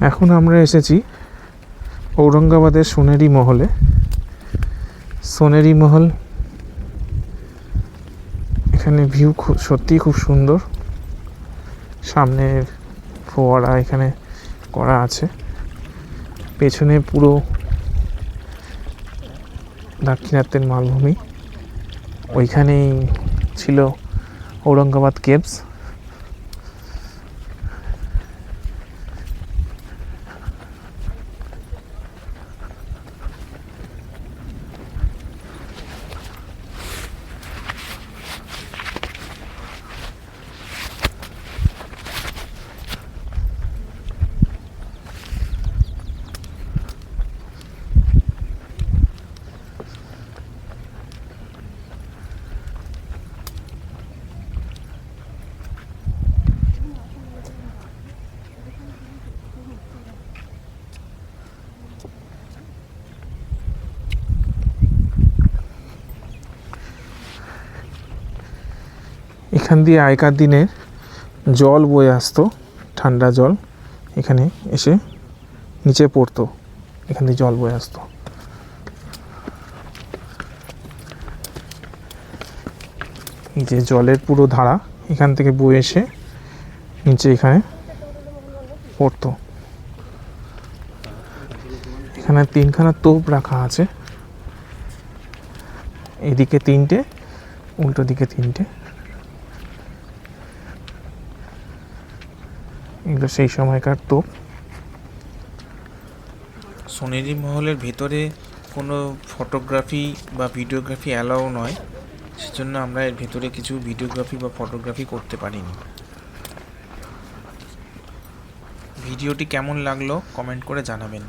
এখন আমরা এসেছি ঔরঙ্গাবাদের সোনেরি মহলে। সোনেরি মহল, এখানে ভিউ সত্যিই খুব সুন্দর। সামনে ফোয়ারা এখানে করা আছে, পেছনে পুরো দাক্ষিণাত্যের মালভূমি। ওইখানেই ছিল ঔরঙ্গাবাদ কেভস। এখান দিয়ে আগেকার দিনে জল বয়ে আসতো, ঠান্ডা জল এখানে এসে নিচে পড়তো, এখান দিয়ে জল বয়ে আসতো। এই যে জলের পুরো ধারা এখান থেকে বয়ে এসে নিচে এখানে পড়তো। এখানে 3খানা তোপ রাখা আছে, এদিকে 3টে, উল্টো দিকে 3টে। এগুলো সেই সময়কার তোপ। সোনেরি মহলের ভেতরে কোনো ফটোগ্রাফি বা ভিডিওগ্রাফি অ্যালাউ নয়, সেজন্য আমরা এর ভেতরে কিছু ভিডিওগ্রাফি বা ফটোগ্রাফি করতে পারিনি। ভিডিওটি কেমন লাগলো কমেন্ট করে জানাবেন।